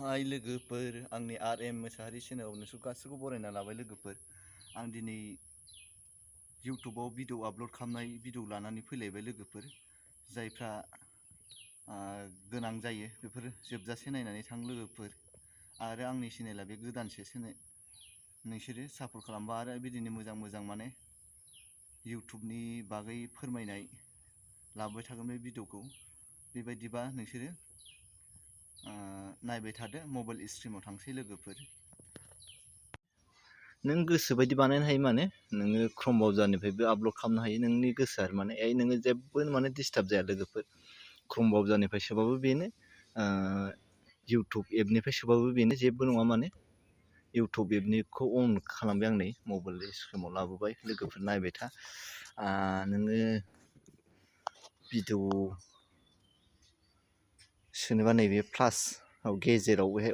हाय लोगोफोर आंनि RM मोसाहारी चेनेलाव नोंसोर गासैखौबो बरायना लाबाय लोगोफोर। आं दिनै YouTubeआव भिडिअ आपल'ड खालामनाय भिडिअ लानानै फैलायबाय लोगोफोर। जायफ्रा गोनां जायो बेफोर जोबजासे नायनानै थां लोगोफोर। आरो आंनि चेनेला बे गोदानसो नोंसोरो सापर्ट खालामबा आरो बिदिनो मोजां माने YouTubeनि बागै फोरमायनाय लाबोबाय थागोन बे भिडिअखौ। बेबायदिबा नोंसोरो नायबाय थादो। मबाइल स्ट्रिमाव थांसै लोगोफोर। नों गोसो बायदि बानायनो हायो, माने नोङो क्रम ब्राउजारनिफ्रायबो आपल'ड खालामनो हायो, नोंनि गोसो आरो माने नोङो जेबो माने डिस्टार्ब जाया लोगोफोर। क्रम ब्राउजारनिफ्राय सोबाबो बेनो, YouTube एपनिफ्राय सोबाबो बेनो, जेबो नङा माने। YouTube एपनिखौ अन खालामबाय आं, नै मबाइल स्क्रिनाव लाबोबाय लोगोफोर। नायबाय था। नोङो भिडिअ सोनोबा नैबे प्लासआव गेजेराव बेहाय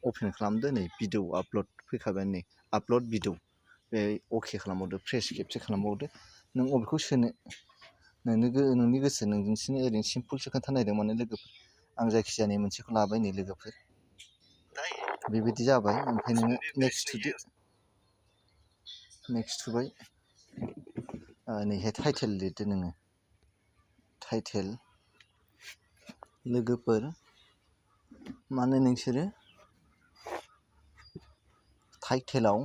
अपेन खालामदो। नै भिडिअ आपल'ड फैखाबाय, नै आपल'ड भिडिअ। बे अके खालामबावदो, फ्रेस खेबसे खालामबावदो। नों अबेखौ सोनो नोंनि गोसो, नोंसिनि ओरैनो सिम्पोलसो खोन्थानायदों माने लोगोफोर। आं जायखिजाया नै मोनसेखौ लाबाय नै लोगोफोर। बेबायदि जाबाय। ओमफ्राय नोङो नेक्स्ट थुदो। नेक्स्ट थुबाय। नैहाय टाइटेल लिरदो नोङो। टाइटेल लोगोफोर, माने नोंसोरो टाइटेलाव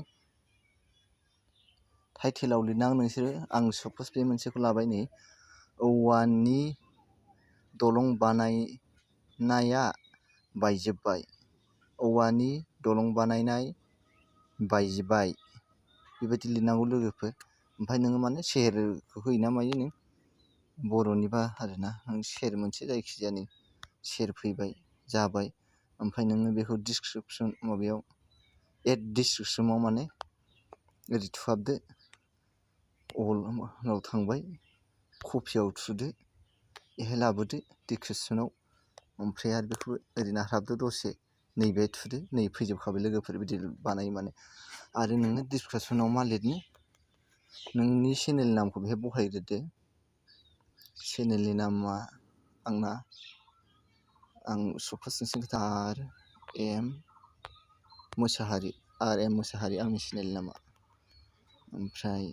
लिरनां नोंसोरो। आं साप'ज बे मोनसेखौ लाबाय, नै औवानि दलं बानायनाया बायजोब्बाय। औवानि दलं बानायनाय बायजोब्बाय, बेबायदि लिरनांगौ लोगोफोर। ओमफ्राय नोङो माने सेहेरखौ होयो ना मायो नों, बर'निबा आरोना। नों सेहेर मोनसे जायखिजाया नै सेहेर फैबाय, जाबाय। ओमफ्राय नोङो बेखौ डिसक्रिपसन माबायाव एड डिसक्रिपसनाव माने ओरै थुहाबदो। अलाव थांबाय, कपियाव थुदो, बेहाय लाबोदो डिसक्रिपसनाव। ओमफ्राय आरो बेखौ ओरै नारहाबदो दसे, नैबेहाय थुदो। नै फैजोबखाबाय लोगोफोर, बिदि बानायो माने। आरो नोङो डिसक्रिपसनाव मा लिरनो, नोंनि चेनेल नामखौ बेहाय बहायग्रोदो। चेनेलनि नामा आंना, आं साप'ज RM मोसाहारी आंनि चेनेलनि नामा। ओमफ्राय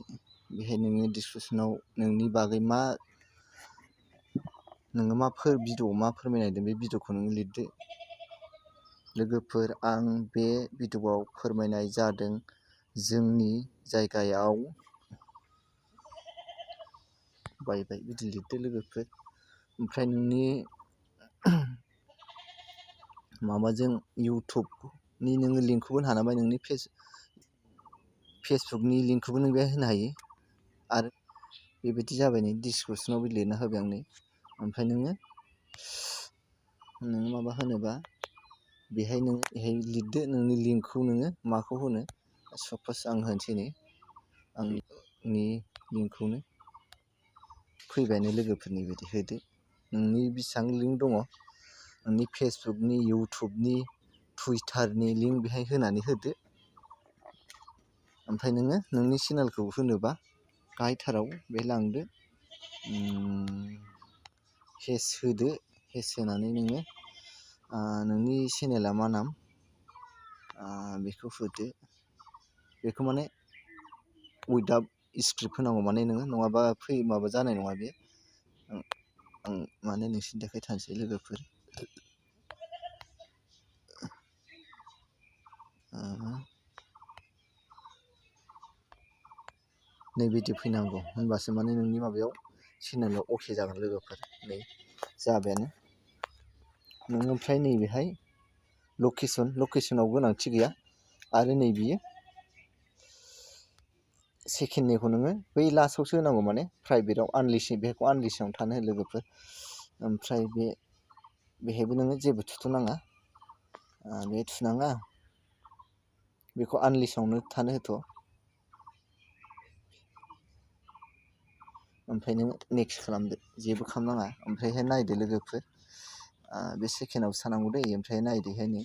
बेहाय नोङो डिसक्रिपसनाव नोंनि बागै नोङो भिडिअ'आव मा फोरमायनायदों, बे भिडिअ'खौ नोङो लिरदो लोगोफोर। आं बे भिडिअ'आव फोरमायनाय जादों जोंनि जायगायाव बायबाय, बिदि लिरदो लोगोफोर। ओमफ्राय नोंनि माबाजों इउटुबनि नोङो लिंकखौबो होनो हाबाय, नोंनि फेसबुकनि लिंकखौबो नों बेहाय होनो हायो। आरो बेबायदि जाबाय, नै डिसक्रिपसनावबो लिरना होबाय आं नै। ओमफ्राय नोङो माबा होनोबा बेहाय लिरदो नोंनि लिंकखौ, नोङो माखौ होनो। साप'ज आं होनोसै नै आंनि लिंकखौनो। फैबायनो लोगोफोरनि बायदि होदो। नोंनि बेसेबां लिंक दङ, नोंनि फेसबुकनि, इउटुबनि, टुइटारनि लिंक बेहाय होनानै होदो। ओमफ्राय नोङो नोंनि चेनेलखौ होनोबा गाहायथाराव बेहाय लांदो, हेस होदो। हेस होनानै नोङो नोंनि चेनेला मा नाम बेखौ होदो। बेखौ माने उइदाउट स्क्रिप्ट होनांगौ माने नोङो, नङाबा माबा जानाय नङा बे। आं माने नोंसिनि थाखाय थानोसै लोगोफोर। नैबिदि फैनांगौ, होनबासो माने नोंनि माबायाव चेनेलाव अके जागोन लोगोफोर। नै जाबायानो। नों ओमफ्राय नैबेहाय लकेसनाव गोनांथि गैया। आरो नै बियो सेकेन्डनिखौ नोङो बै लास्टआवसो होनांगौ, माने प्राइभेटआव बेखौ आनलिस्टआवनो थानो हो लोगोफोर। ओमफ्राय बेहायबो नोङो जेबो थुथ'नाङा, बेहाय थुनाङा, बेखौ आनलिस्टआवनो थानो होथ'। ओमफ्राय नों नेक्स्ट खालामदो, जेबो खालामनाङा। ओमफ्रायहाय नायदो लोगोफोर, बे सेकेन्डआव थानांगौ दै। ओमफ्राय नायदोहाय नै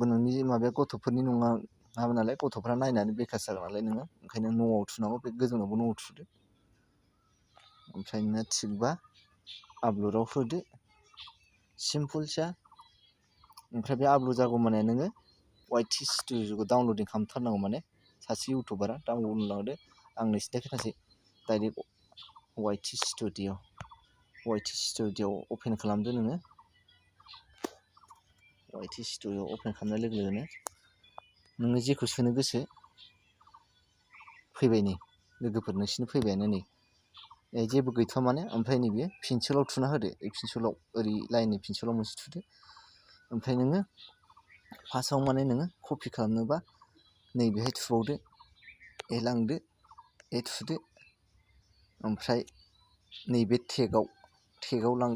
नोंनि माबाया गथ'फोरनि नङाबो नालाय, गथ'फ्रा नायनानै बेखार जागोन नालाय नोङो। ओंखायनो न'आव थुनांगौ, बे गोजौनावबो न'आव थुदो। ओमफ्राय नोङो थिगबा आपल'डआव होदो, सिम्पोलसो। ओमफ्राय बे आपल'ड जागौ माने नोङो YT स्टुडिय'खौ डाउनलडिं खालामथारनांगौ माने सासे इउटुबारा डाउनलड लांदो आं नोंसिनो खोन्थासै डाइरेक्ट YT स्टुडिय' अपेन खालामदो नोङो YT स्टुडिय' अपेन खालामनाय लोगो लोगोनो नोङो जेखौ सोनो गोसो फैबाय नै लोगोफोर नोंसिनो फैबायानो नै जेबो गैथ'वा माने ओमफ्राय नैबे पेन्सिलाव थुना होदो पेन्सिलाव ओरै लाइननि पेन्सिलाव मोनसे थुदो ओमफ्राय नोङो फार्स्टआव माने नोङो कपि खालामनोबा नैबेहाय थुबावदो लांदो थुदो ओमफ्राय नैबे टेगाव लां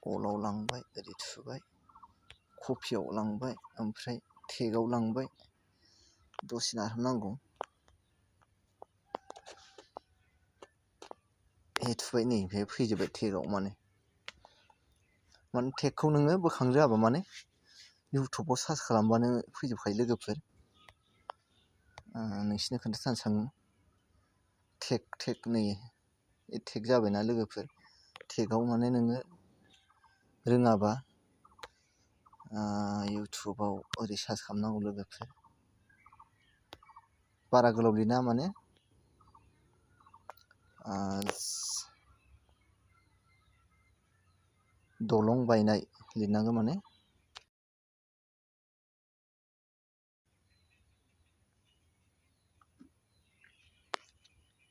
अलाव लांबाय ओरै थुबाय कपियाव लांबाय ओमफ्राय टेगाव लांबाय दसे नारनांगौ थुबाय नै बे फैजोब्बाय टेगाव माने टेगखौ नोङो बोखांरोङाबा माने इउटुबाव सार्च खालामबानो फैजोबखायो लोगोफोर नोंसिनो खोन्थाथारनो सानो टेग नै टेग जाबायना लोगोफोर टेगाव माने नोङो रोङाबा इउटुबाव ओरै सार्च खालामनांगौ लोगोफोर बारा गोलाव लिरनाङा माने दलं बायनाय लिरनांगौ माने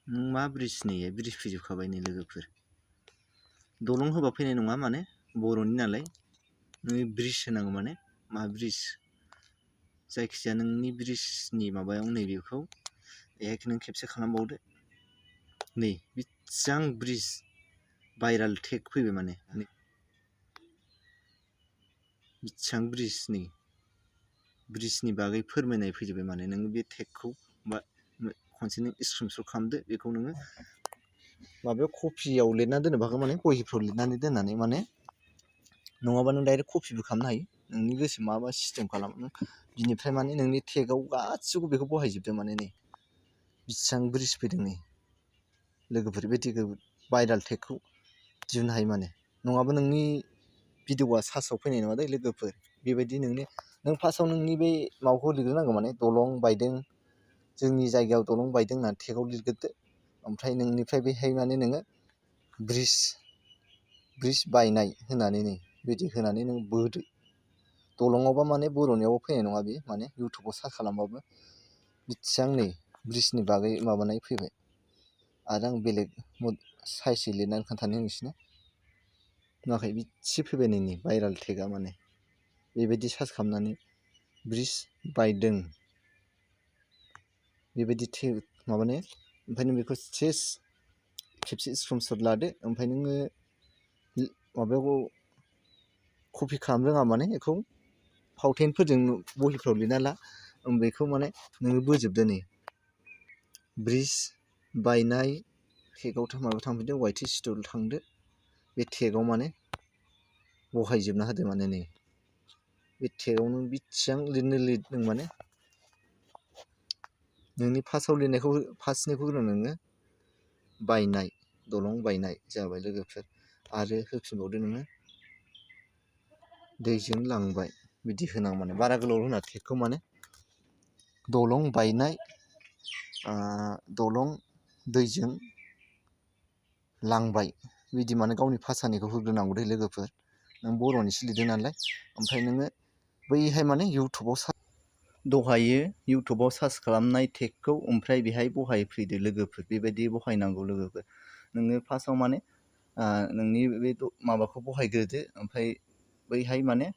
नों मा ब्रिज नेयो ब्रिज फैजोबखाबाय नै लोगोफोर दलं होबा फैनाय नङा माने बर'नि नालाय नों ब्रिज होनांगौ माने मा ब्रिज जायखिजाया नोंनि ब्रिजनि माबायाव नैबेखौ नों खेबसे खालामबावदो नै बेसेबां ब्रिज भाइराल टेग फैबाय माने बेसेबां ब्रिजनि बागै फोरमायनाय फैजोब्बाय माने नोङो बे टेगखौ बा खनसे नों स्क्रिनशट खालामदो बेखौ नोङो माबायाव कपियाव लिरना दोननोबो हागोन माने बहिफ्राव लिरनानै दोननानै माने नङाबा नों डाइरेक्ट कपिबो खालामनो हायो नोंनि गोसो माबा सिस्टेम खालामो बिनिफ्राय माने नोंनि टेगाव गासिबो बेखौ बहायजोबदो माने नै बेसेबां ब्रिज फैदों नै लोगोफोर बे भाइराल टेगखौ दिहुननो हायो माने नङाबा नोंनि भिडिअआ सार्चआव फैनाय नङा दै लोगोफोर बेबायदि नों फार्स्टआव नोंनि बे माबाखौ लिरग्रोनांगौ माने दलं बायदों जोंनि जायगायाव दलं बायदों होननानै टेगाव लिरग्रोदो ओमफ्राय नोंनिफ्राय बेहाय माने नोङो ब्रिज बायनाय होनानै नै बिदि होनानै नों बोदो दलङावबा माने बर'नियावबो फैनाय नङा बे माने इउटुबाव सार्च खालामबाबो बेसेबां नै ब्रिजनि बागै माबानाय फैबाय आरो आं बेलेग साइसै लिरनानै खोन्थानो नोंसिनो नुवाखै बेसे फैबाय नै भाइराल टेगआ माने बेबायदि सार्च खालामनानै ब्रिज बायदों बेबायदि माबानो ओमफ्राय नों बेखौ खेबसे स्क्रिनशट लादो ओमफ्राय नोङो माबायाव कपि खालामनो रोङा माने बेखौ फावथेनफोरजों बहिफ्राव लिरना ला बेखौ माने नोङो बोजोबदो नै ब्रिज बायनाय टेगाव माबायाव थांफिनदो YT स्टुडिय'आव थांदो बे टेगाव माने बहायजोबना होदो माने नै बे टेगाव नों बेसेबां लिरदों माने नोंनि फार्स्टनिखौ नोङो बायनाय दलं बायनाय जाबाय लोगोफोर आरो होफिनबावदो नोङो दैजों लांबाय बिदि होनांगौ माने बारा गोलाव होना टेगखौ माने दलं बायनाय दलं दैजों लांबाय बिदि माने गावनि भाषानिखौ होग्रोनांगौ दै लोगोफोर नों बर'निसो लिरदों नालाय ओमफ्राय नोङो बैहाय माने दहायो इउटुबाव सार्च खालामनाय टेगखौ ओमफ्राय बेहाय बहायफैदो लोगोफोर बेबायदि बहायनांगौ लोगोफोर नोङो फार्स्टआव माने नोंनि बे माबाखौ बहायग्रोदो ओमफ्राय बैहाय माने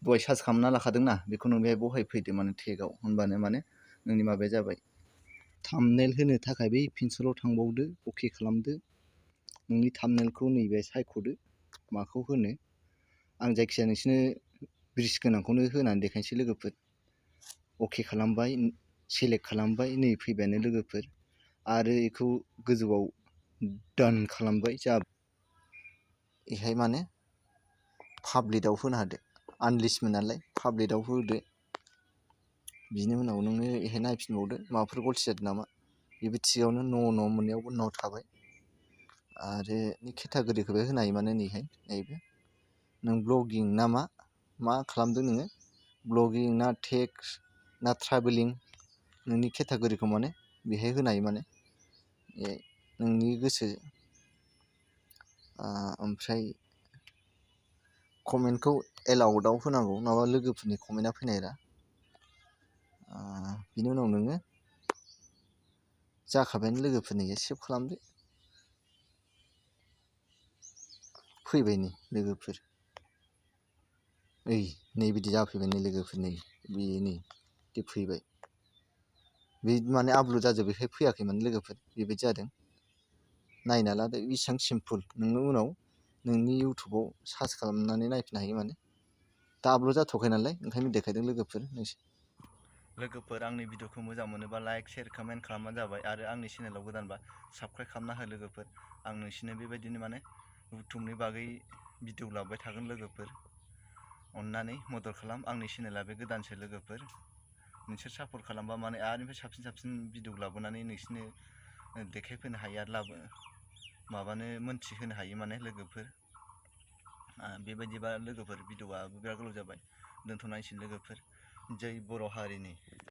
दहाय सार्च खालामना लाखादोंना बेखौ नों बेहाय बहायफैदो माने टेगाव होनबानो माने नोंनि माबाया जाबाय थाम्बनेल होनो थाखाय बै पेन्सिलाव थांबावदो अके खालामदो नोंनि थाम्बनेलखौ नैबे सायख'दो माखौ होनो आं जायखिजाया नोंसिनो ब्रिज गोनांखौनो होनानै देखायनोसै लोगोफोर अके खालामबाय सेलेक्ट खालामबाय नै फैबायानो लोगोफोर आरो बेखौ गोजौआव डान खालामबाय बेहाय माने पाब्लिकआव होनो हादो आनलिस्टमोन नालाय पाब्लिकआव होदो बिनि उनाव नोङो बेहाय नायफिनबावदो माबाफोर गलथि जादों नामा बेबो थिगावनो न' मोननायावबो न' थाबाय आरो केटागरिखौबो होनो हायो माने नैहाय नैबे नों ब्लगिं ना मा खालामदों नोङो ब्लगिं ना टेक्स ना ट्राभेलिं नोंनि केटागरिखौ माने बेहाय होनो हायो माने नोंनि गोसो ओमफ्राय कमेन्टखौ एलाउडआव होनांगौ नङाबा लोगोफोरनि कमेन्टआ फैनो नागिरा बिनि उनाव नोङो जाखाबायानो लोगोफोरनिया सेभ खालामदो फैबाय नै लोगोफोर नै बिदि जाफैबाय नै लोगोफोर नै बेनि फैबाय बे माने आपल'ड जाजोबैखाय फैयाखै माने लोगोफोर बेबायदि जादों नायना लादो बेसेबां सिम्पोल नोङो उनाव नोंनि इउटुबाव सार्च खालामनानै नायफिननो हायो माने दा आपल'ड जाथ'वाखै नालाय ओंखायनो देखायदों लोगोफोर आंनि भिडिअखौ मोजां मोनोबा लाइक शेयार कमेन्ट खालामबानो जाबाय आरो आंनि चेनेलाव गोदानबा साबस्क्राइब खालामना हो लोगोफोर आं नोंसिनो बेबायदिनो माने इउटुबनि बागै भिडिअ लाबोबाय थागोन लोगोफोर अननानै मदद खालाम आंनि चेनेला बे गोदानसो लोगोफोर नोंसोर सापर्ट खालामबा माने आरोनिफ्राय साबसिन भिडिअ लाबोनानै नोंसिनो देखायफैनो हायो आरो माबानो मोनथिहोनो हायो माने लोगोफोर बेबायदिबा लोगोफोर भिडिअआ बिराद गोलाव जाबाय दोनथ'नांसिगोन लोगोफोर जै बर' हारिनि